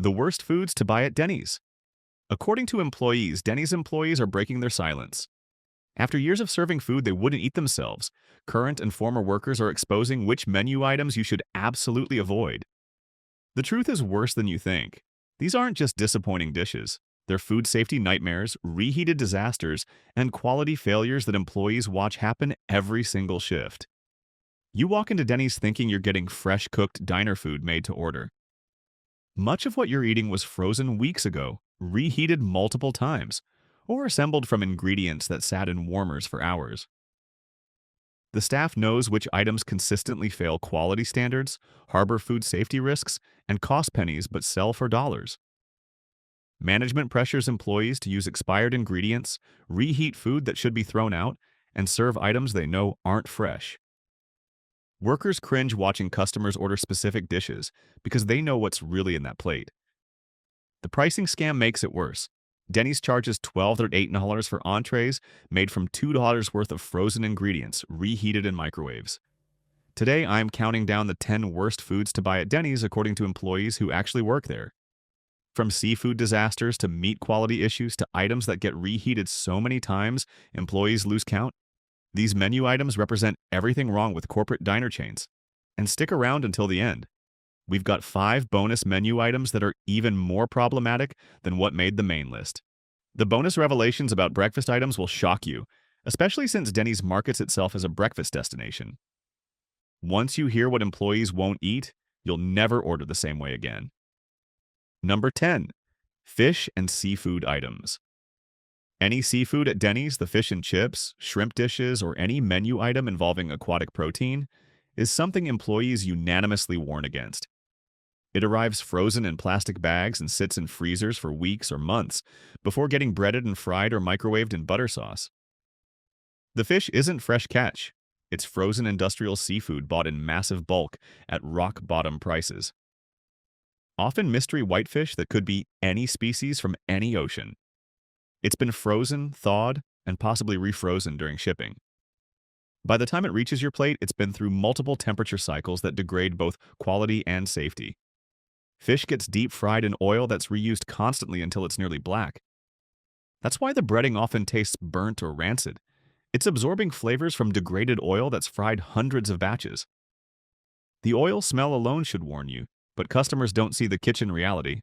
The worst foods to buy at Denny's. According to employees, Denny's employees are breaking their silence. After years of serving food they wouldn't eat themselves, current and former workers are exposing which menu items you should absolutely avoid. The truth is worse than you think. These aren't just disappointing dishes. They're food safety nightmares, reheated disasters, and quality failures that employees watch happen every single shift. You walk into Denny's thinking you're getting fresh cooked diner food made to order. Much of what you're eating was frozen weeks ago, reheated multiple times, or assembled from ingredients that sat in warmers for hours. The staff knows which items consistently fail quality standards, harbor food safety risks, and cost pennies but sell for dollars. Management pressures employees to use expired ingredients, reheat food that should be thrown out, and serve items they know aren't fresh. Workers cringe watching customers order specific dishes because they know what's really in that plate. The pricing scam makes it worse. Denny's charges $12 or $8 for entrees made from $2 worth of frozen ingredients, reheated in microwaves. Today, I'm counting down the 10 worst foods to buy at Denny's according to employees who actually work there. From seafood disasters to meat quality issues to items that get reheated so many times employees lose count, these menu items represent everything wrong with corporate diner chains. And stick around until the end. We've got 5 bonus menu items that are even more problematic than what made the main list. The bonus revelations about breakfast items will shock you, especially since Denny's markets itself as a breakfast destination. Once you hear what employees won't eat, you'll never order the same way again. Number 10. Fish and seafood items. Any seafood at Denny's, the fish and chips, shrimp dishes, or any menu item involving aquatic protein is something employees unanimously warn against. It arrives frozen in plastic bags and sits in freezers for weeks or months before getting breaded and fried or microwaved in butter sauce. The fish isn't fresh catch. It's frozen industrial seafood bought in massive bulk at rock-bottom prices. Often mystery whitefish that could be any species from any ocean. It's been frozen, thawed, and possibly refrozen during shipping. By the time it reaches your plate, it's been through multiple temperature cycles that degrade both quality and safety. Fish gets deep fried in oil that's reused constantly until it's nearly black. That's why the breading often tastes burnt or rancid. It's absorbing flavors from degraded oil that's fried hundreds of batches. The oil smell alone should warn you, but customers don't see the kitchen reality.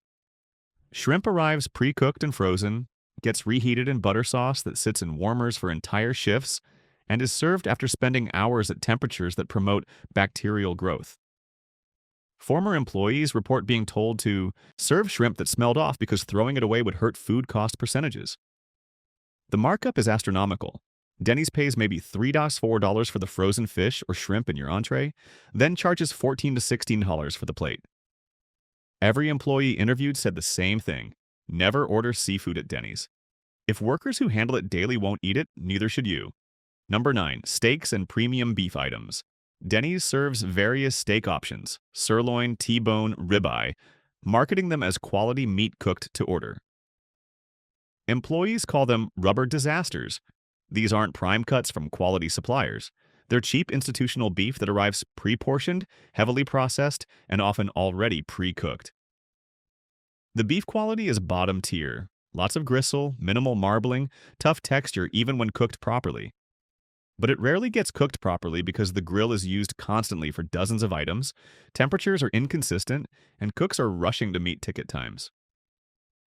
Shrimp arrives pre-cooked and frozen, gets reheated in butter sauce that sits in warmers for entire shifts, and is served after spending hours at temperatures that promote bacterial growth. Former employees report being told to serve shrimp that smelled off because throwing it away would hurt food cost percentages. The markup is astronomical. Denny's pays maybe $3 to $4 for the frozen fish or shrimp in your entree, then charges $14 to $16 for the plate. Every employee interviewed said the same thing: never order seafood at Denny's. If workers who handle it daily won't eat it, neither should you. Number 9. Steaks and premium beef items. Denny's serves various steak options, sirloin, T-bone, ribeye, marketing them as quality meat cooked to order. Employees call them rubber disasters. These aren't prime cuts from quality suppliers. They're cheap institutional beef that arrives pre-portioned, heavily processed, and often already pre-cooked. The beef quality is bottom tier. Lots of gristle, minimal marbling, tough texture even when cooked properly. But it rarely gets cooked properly because the grill is used constantly for dozens of items, temperatures are inconsistent, and cooks are rushing to meet ticket times.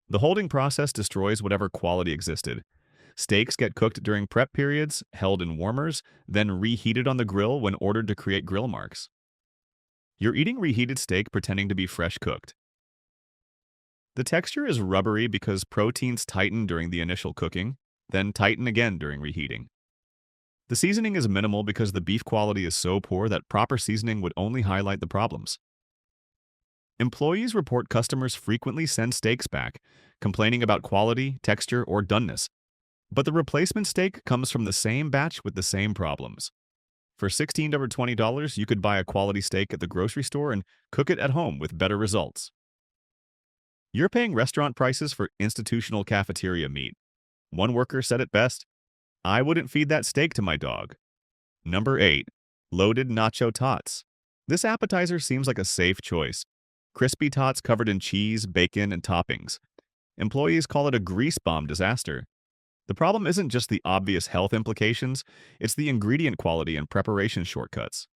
The holding process destroys whatever quality existed. Steaks get cooked during prep periods, held in warmers, then reheated on the grill when ordered to create grill marks. You're eating reheated steak pretending to be fresh cooked. The texture is rubbery because proteins tighten during the initial cooking, then tighten again during reheating. The seasoning is minimal because the beef quality is so poor that proper seasoning would only highlight the problems. Employees report customers frequently send steaks back, complaining about quality, texture, or doneness. But the replacement steak comes from the same batch with the same problems. For $16 to $20, you could buy a quality steak at the grocery store and cook it at home with better results. You're paying restaurant prices for institutional cafeteria meat. One worker said it best: "I wouldn't feed that steak to my dog." Number 8. Loaded nacho tots. This appetizer seems like a safe choice. Crispy tots covered in cheese, bacon, and toppings. Employees call it a grease bomb disaster. The problem isn't just the obvious health implications, it's the ingredient quality and preparation shortcuts.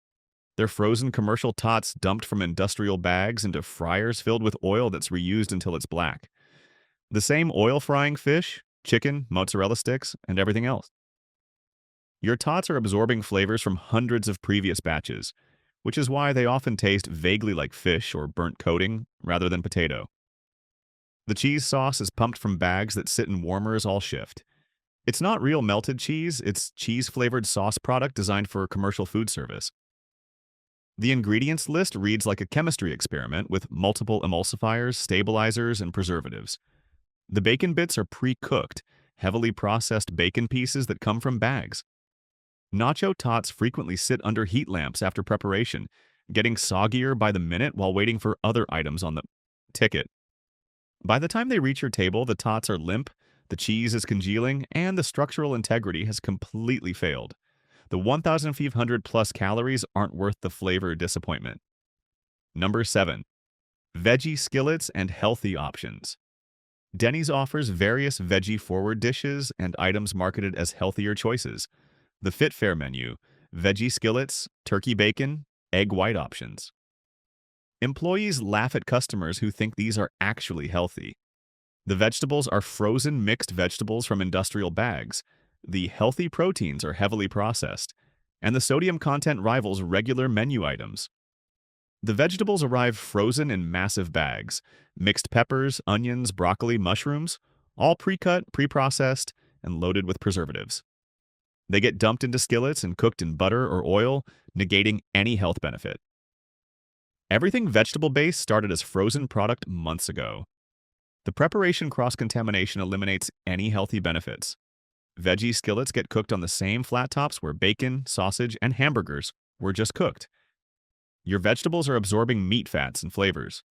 They're frozen commercial tots dumped from industrial bags into fryers filled with oil that's reused until it's black. The same oil frying fish, chicken, mozzarella sticks, and everything else. Your tots are absorbing flavors from hundreds of previous batches, which is why they often taste vaguely like fish or burnt coating rather than potato. The cheese sauce is pumped from bags that sit in warmers all shift. It's not real melted cheese, it's cheese-flavored sauce product designed for commercial food service. The ingredients list reads like a chemistry experiment with multiple emulsifiers, stabilizers, and preservatives. The bacon bits are pre-cooked, heavily processed bacon pieces that come from bags. Nacho tots frequently sit under heat lamps after preparation, getting soggier by the minute while waiting for other items on the ticket. By the time they reach your table, the tots are limp, the cheese is congealing, and the structural integrity has completely failed. The 1,500 plus calories aren't worth the flavor disappointment. Number 7. Veggie skillets and healthy options. Denny's offers various veggie-forward dishes and items marketed as healthier choices. The Fit Fare menu, veggie skillets, turkey bacon, egg white options. Employees laugh at customers who think these are actually healthy. The vegetables are frozen mixed vegetables from industrial bags. The healthy proteins are heavily processed, and the sodium content rivals regular menu items. The vegetables arrive frozen in massive bags, mixed peppers, onions, broccoli, mushrooms, all pre-cut, pre-processed, and loaded with preservatives. They get dumped into skillets and cooked in butter or oil, negating any health benefit. Everything vegetable-based started as frozen product months ago. The preparation cross-contamination eliminates any healthy benefits. Veggie skillets get cooked on the same flat tops where bacon, sausage, and hamburgers were just cooked. Your vegetables are absorbing meat fats and flavors.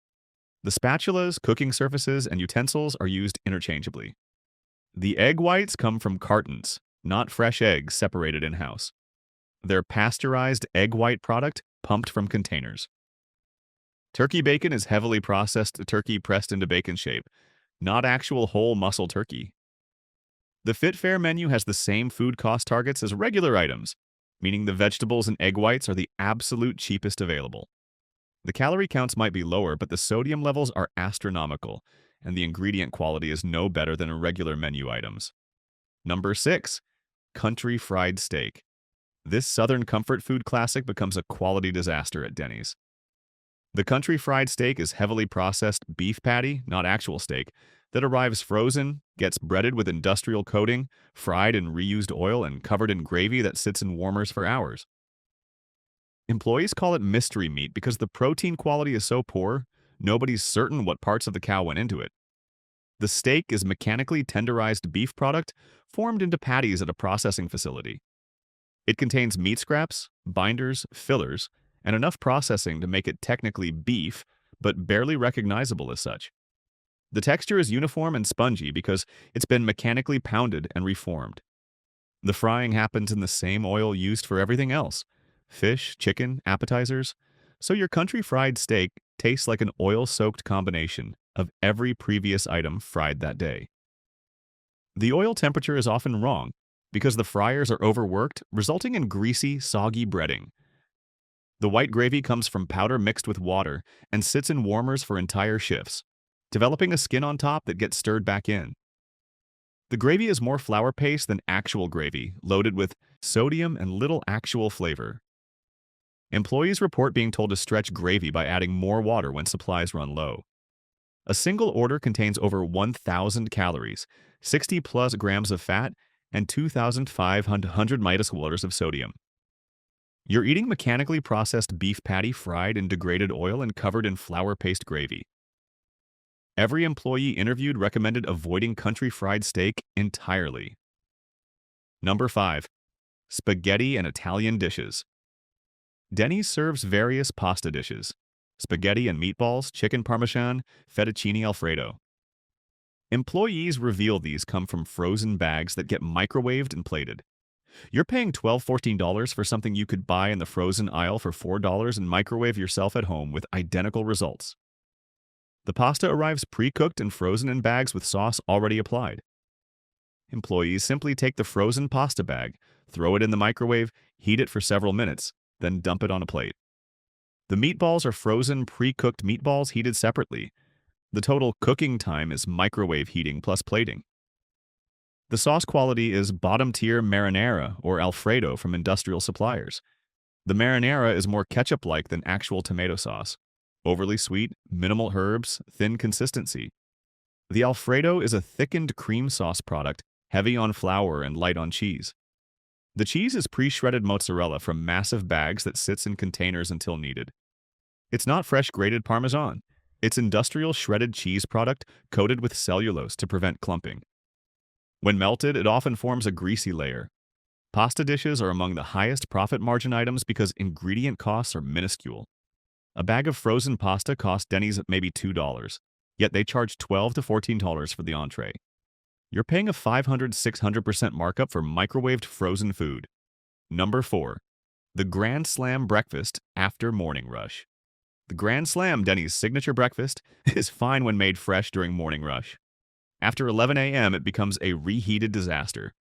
The spatulas, cooking surfaces, and utensils are used interchangeably. The egg whites come from cartons, not fresh eggs separated in-house. They're pasteurized egg white product pumped from containers. Turkey bacon is heavily processed turkey pressed into bacon shape, not actual whole muscle turkey. The Fit Fare menu has the same food cost targets as regular items, meaning the vegetables and egg whites are the absolute cheapest available. The calorie counts might be lower, but the sodium levels are astronomical, and the ingredient quality is no better than regular menu items. Number 6. Country fried steak. This Southern comfort food classic becomes a quality disaster at Denny's. The country fried steak is heavily processed beef patty, not actual steak, that arrives frozen, gets breaded with industrial coating, fried in reused oil, and covered in gravy that sits in warmers for hours. Employees call it mystery meat because the protein quality is so poor, nobody's certain what parts of the cow went into it. The steak is mechanically tenderized beef product formed into patties at a processing facility. It contains meat scraps, binders, fillers, and enough processing to make it technically beef, but barely recognizable as such. The texture is uniform and spongy because it's been mechanically pounded and reformed. The frying happens in the same oil used for everything else: fish, chicken, appetizers. So your country fried steak tastes like an oil-soaked combination of every previous item fried that day. The oil temperature is often wrong because the fryers are overworked, resulting in greasy, soggy breading. The white gravy comes from powder mixed with water and sits in warmers for entire shifts, developing a skin on top that gets stirred back in. The gravy is more flour paste than actual gravy, loaded with sodium and little actual flavor. Employees report being told to stretch gravy by adding more water when supplies run low. A single order contains over 1,000 calories, 60 plus grams of fat, and 2,500 microliters of sodium. You're eating mechanically processed beef patty fried in degraded oil and covered in flour paste gravy. Every employee interviewed recommended avoiding country fried steak entirely. Number 5. Spaghetti and Italian dishes. Denny's serves various pasta dishes: spaghetti and meatballs, chicken parmesan, fettuccine alfredo. Employees reveal these come from frozen bags that get microwaved and plated. You're paying $12, $14 for something you could buy in the frozen aisle for $4 and microwave yourself at home with identical results. The pasta arrives pre-cooked and frozen in bags with sauce already applied. Employees simply take the frozen pasta bag, throw it in the microwave, heat it for several minutes, then dump it on a plate. The meatballs are frozen pre-cooked meatballs heated separately. The total cooking time is microwave heating plus plating. The sauce quality is bottom-tier marinara or Alfredo from industrial suppliers. The marinara is more ketchup-like than actual tomato sauce. Overly sweet, minimal herbs, thin consistency. The Alfredo is a thickened cream sauce product, heavy on flour and light on cheese. The cheese is pre-shredded mozzarella from massive bags that sits in containers until needed. It's not fresh grated Parmesan. It's industrial shredded cheese product coated with cellulose to prevent clumping. When melted, it often forms a greasy layer. Pasta dishes are among the highest profit margin items because ingredient costs are minuscule. A bag of frozen pasta costs Denny's maybe $2, yet they charge $12 to $14 for the entree. You're paying a 500–600% markup for microwaved frozen food. Number 4. The Grand Slam Breakfast After Morning Rush. The Grand Slam, Denny's signature breakfast, is fine when made fresh during morning rush. After 11 a.m., it becomes a reheated disaster.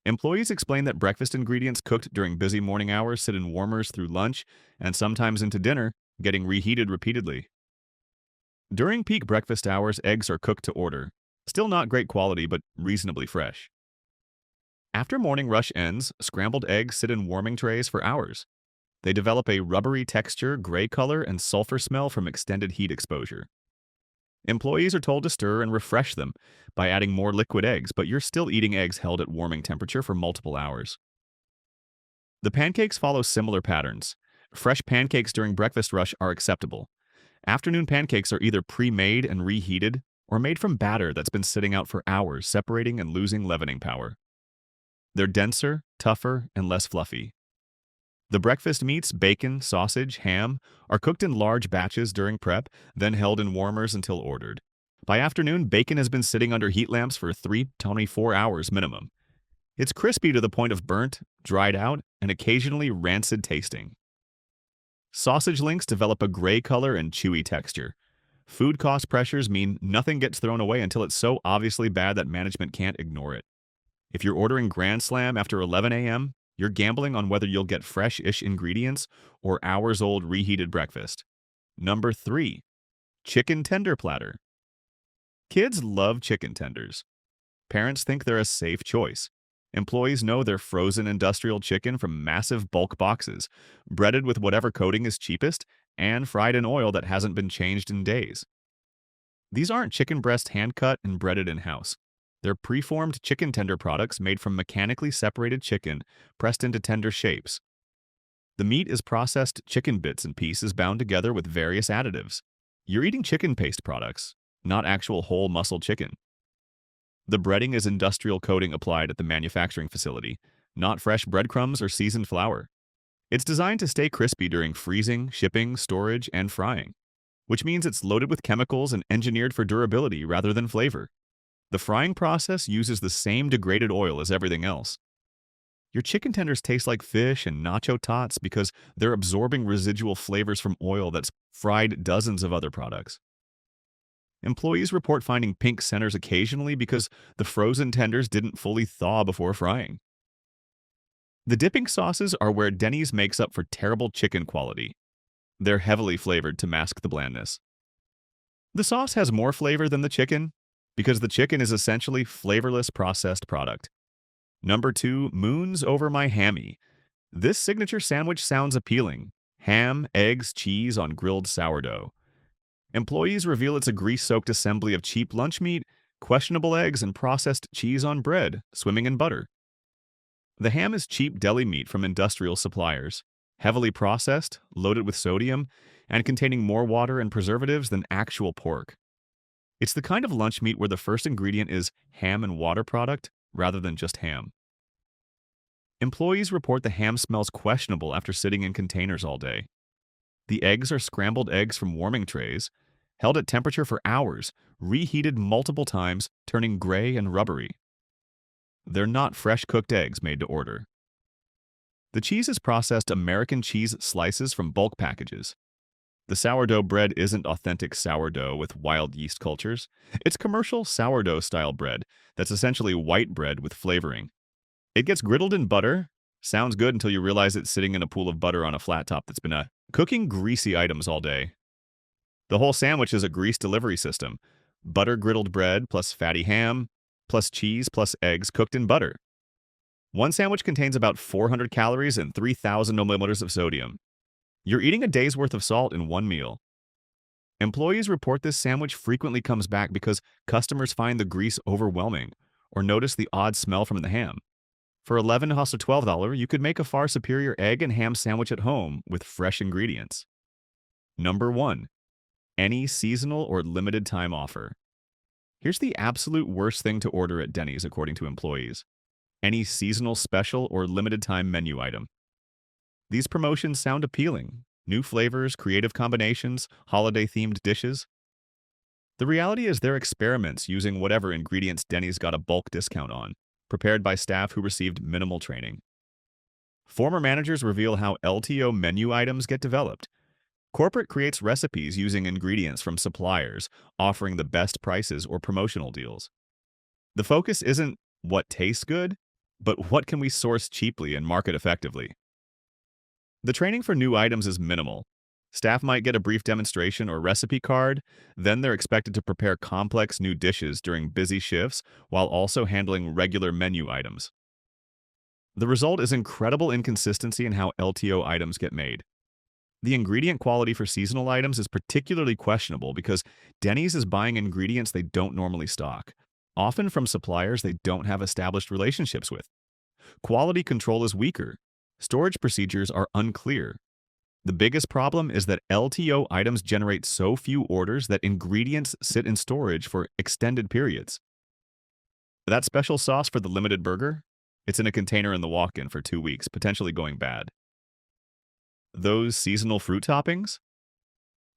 Employees explain that breakfast ingredients cooked during busy morning hours sit in warmers through lunch and sometimes into dinner, getting reheated repeatedly. During peak breakfast hours, eggs are cooked to order. Still not great quality, but reasonably fresh. After morning rush ends, scrambled eggs sit in warming trays for hours. They develop a rubbery texture, gray color, and sulfur smell from extended heat exposure. Employees are told to stir and refresh them by adding more liquid eggs, but you're still eating eggs held at warming temperature for multiple hours. The pancakes follow similar patterns. Fresh pancakes during breakfast rush are acceptable. Afternoon pancakes are either pre-made and reheated or made from batter that's been sitting out for hours, separating and losing leavening power. They're denser, tougher, and less fluffy. The breakfast meats, bacon, sausage, ham, are cooked in large batches during prep, then held in warmers until ordered. By afternoon, bacon has been sitting under heat lamps for 3 to 24 hours minimum. It's crispy to the point of burnt, dried out, and occasionally rancid tasting. Sausage links develop a gray color and chewy texture. Food cost pressures mean nothing gets thrown away until it's so obviously bad that management can't ignore it. If you're ordering Grand Slam after 11 a.m., you're gambling on whether you'll get fresh-ish ingredients or hours-old reheated breakfast. Number 3. Chicken tender platter. Kids love chicken tenders. Parents think they're a safe choice. Employees know they're frozen industrial chicken from massive bulk boxes, breaded with whatever coating is cheapest, and fried in oil that hasn't been changed in days. These aren't chicken breast hand-cut and breaded in-house. They're preformed chicken tender products made from mechanically separated chicken pressed into tender shapes. The meat is processed chicken bits and pieces bound together with various additives. You're eating chicken paste products, not actual whole muscle chicken. The breading is industrial coating applied at the manufacturing facility, not fresh breadcrumbs or seasoned flour. It's designed to stay crispy during freezing, shipping, storage, and frying, which means it's loaded with chemicals and engineered for durability rather than flavor. The frying process uses the same degraded oil as everything else. Your chicken tenders taste like fish and nacho tots because they're absorbing residual flavors from oil that's fried dozens of other products. Employees report finding pink centers occasionally because the frozen tenders didn't fully thaw before frying. The dipping sauces are where Denny's makes up for terrible chicken quality. They're heavily flavored to mask the blandness. The sauce has more flavor than the chicken, because the chicken is essentially flavorless processed product. Number 2, moons over my hammy. This signature sandwich sounds appealing. Ham, eggs, cheese on grilled sourdough. Employees reveal it's a grease-soaked assembly of cheap lunch meat, questionable eggs, and processed cheese on bread, swimming in butter. The ham is cheap deli meat from industrial suppliers, heavily processed, loaded with sodium, and containing more water and preservatives than actual pork. It's the kind of lunch meat where the first ingredient is ham and water product rather than just ham. Employees report the ham smells questionable after sitting in containers all day. The eggs are scrambled eggs from warming trays, held at temperature for hours, reheated multiple times, turning gray and rubbery. They're not fresh cooked eggs made to order. The cheese is processed American cheese slices from bulk packages. The sourdough bread isn't authentic sourdough with wild yeast cultures. It's commercial sourdough-style bread that's essentially white bread with flavoring. It gets griddled in butter. Sounds good until you realize it's sitting in a pool of butter on a flat top that's been cooking greasy items all day. The whole sandwich is a grease delivery system. Butter griddled bread plus fatty ham plus cheese plus eggs cooked in butter. One sandwich contains about 400 calories and 3,000 milliliters of sodium. You're eating a day's worth of salt in one meal. Employees report this sandwich frequently comes back because customers find the grease overwhelming or notice the odd smell from the ham. For $11 or $12, you could make a far superior egg and ham sandwich at home with fresh ingredients. Number 1. Any seasonal or limited time offer. Here's the absolute worst thing to order at Denny's according to employees. Any seasonal special or limited time menu item. These promotions sound appealing. New flavors, creative combinations, holiday-themed dishes. The reality is they're experiments using whatever ingredients Denny's got a bulk discount on, prepared by staff who received minimal training. Former managers reveal how LTO menu items get developed. Corporate creates recipes using ingredients from suppliers, offering the best prices or promotional deals. The focus isn't what tastes good, but what can we source cheaply and market effectively. The training for new items is minimal. Staff might get a brief demonstration or recipe card, then they're expected to prepare complex new dishes during busy shifts while also handling regular menu items. The result is incredible inconsistency in how LTO items get made. The ingredient quality for seasonal items is particularly questionable because Denny's is buying ingredients they don't normally stock, often from suppliers they don't have established relationships with. Quality control is weaker. Storage procedures are unclear. The biggest problem is that LTO items generate so few orders that ingredients sit in storage for extended periods. That special sauce for the limited burger? It's in a container in the walk-in for 2 weeks, potentially going bad. Those seasonal fruit toppings?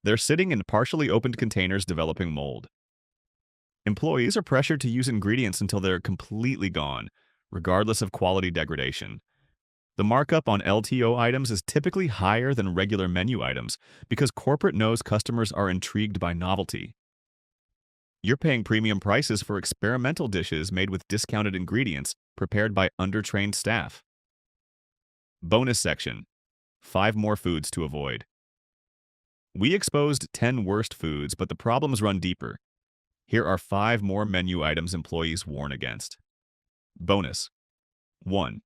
They're sitting in partially opened containers developing mold. Employees are pressured to use ingredients until they're completely gone, regardless of quality degradation. The markup on LTO items is typically higher than regular menu items because corporate knows customers are intrigued by novelty. You're paying premium prices for experimental dishes made with discounted ingredients prepared by undertrained staff. Bonus section. 5 more foods to avoid. We exposed 10 worst foods, but the problems run deeper. Here are 5 more menu items employees warn against. Bonus. 1.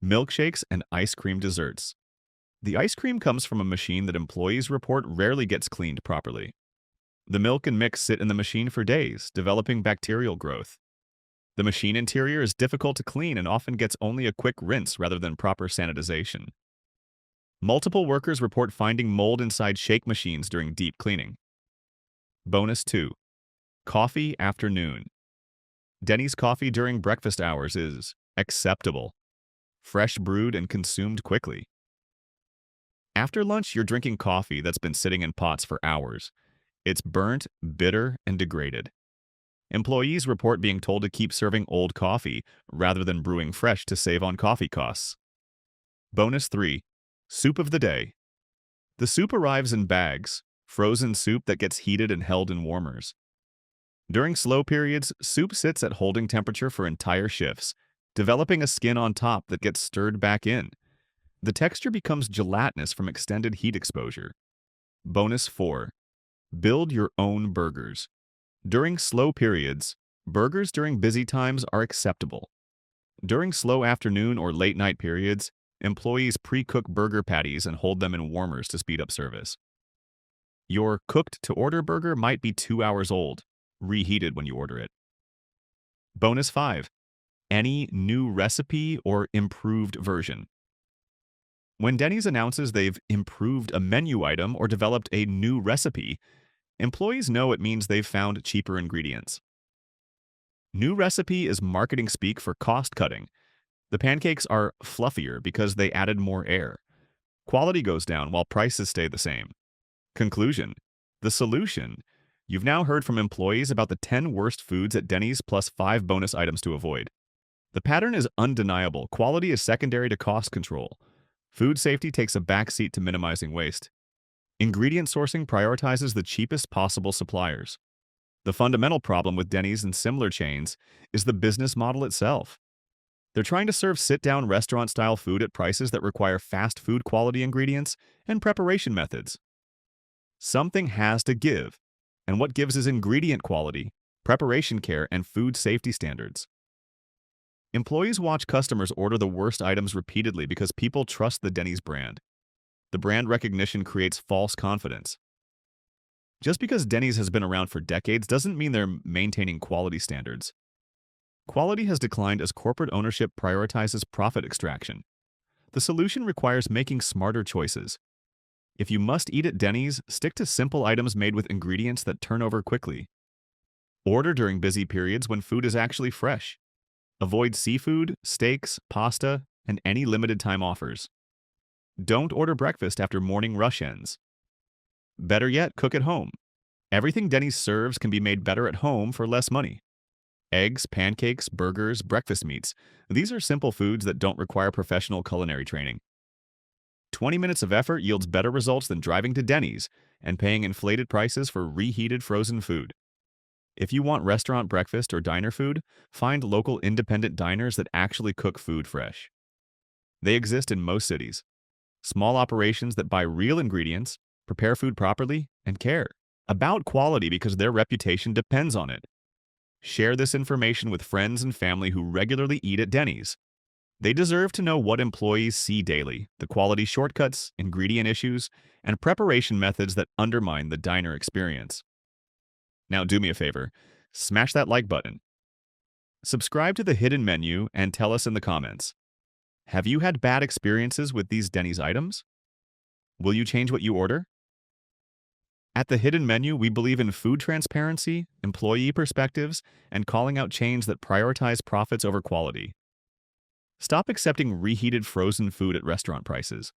Milkshakes and ice cream desserts. The ice cream comes from a machine that employees report rarely gets cleaned properly. The milk and mix sit in the machine for days, developing bacterial growth. The machine interior is difficult to clean and often gets only a quick rinse rather than proper sanitization. Multiple workers report finding mold inside shake machines during deep cleaning. Bonus 2. Coffee afternoon. Denny's coffee during breakfast hours is acceptable. Fresh brewed and consumed quickly. After lunch, you're drinking coffee that's been sitting in pots for hours. It's burnt, bitter, and degraded. Employees report being told to keep serving old coffee rather than brewing fresh to save on coffee costs. Bonus 3. Soup of the day. The soup arrives in bags, frozen soup that gets heated and held in warmers. During slow periods, soup sits at holding temperature for entire shifts, developing a skin on top that gets stirred back in. The texture becomes gelatinous from extended heat exposure. Bonus 4. Build your own burgers. During slow periods, burgers during busy times are acceptable. During slow afternoon or late night periods, employees pre-cook burger patties and hold them in warmers to speed up service. Your cooked-to-order burger might be 2 hours old, reheated when you order it. Bonus 5. Any new recipe or improved version. When Denny's announces they've improved a menu item or developed a new recipe, employees know it means they've found cheaper ingredients. New recipe is marketing speak for cost cutting. The pancakes are fluffier because they added more air. Quality goes down while prices stay the same. Conclusion. The solution. You've now heard from employees about the 10 worst foods at Denny's plus 5 bonus items to avoid. The pattern is undeniable. Quality is secondary to cost control. Food safety takes a backseat to minimizing waste. Ingredient sourcing prioritizes the cheapest possible suppliers. The fundamental problem with Denny's and similar chains is the business model itself. They're trying to serve sit-down restaurant-style food at prices that require fast food quality ingredients and preparation methods. Something has to give, and what gives is ingredient quality, preparation care, and food safety standards. Employees watch customers order the worst items repeatedly because people trust the Denny's brand. The brand recognition creates false confidence. Just because Denny's has been around for decades doesn't mean they're maintaining quality standards. Quality has declined as corporate ownership prioritizes profit extraction. The solution requires making smarter choices. If you must eat at Denny's, stick to simple items made with ingredients that turn over quickly. Order during busy periods when food is actually fresh. Avoid seafood, steaks, pasta, and any limited-time offers. Don't order breakfast after morning rush ends. Better yet, cook at home. Everything Denny's serves can be made better at home for less money. Eggs, pancakes, burgers, breakfast meats. These are simple foods that don't require professional culinary training. 20 minutes of effort yields better results than driving to Denny's and paying inflated prices for reheated frozen food. If you want restaurant breakfast or diner food, find local independent diners that actually cook food fresh. They exist in most cities. Small operations that buy real ingredients, prepare food properly, and care about quality because their reputation depends on it. Share this information with friends and family who regularly eat at Denny's. They deserve to know what employees see daily, the quality shortcuts, ingredient issues, and preparation methods that undermine the diner experience. Now do me a favor, smash that like button. Subscribe to the hidden menu and tell us in the comments. Have you had bad experiences with these Denny's items? Will you change what you order? At the hidden menu, we believe in food transparency, employee perspectives, and calling out chains that prioritize profits over quality. Stop accepting reheated frozen food at restaurant prices.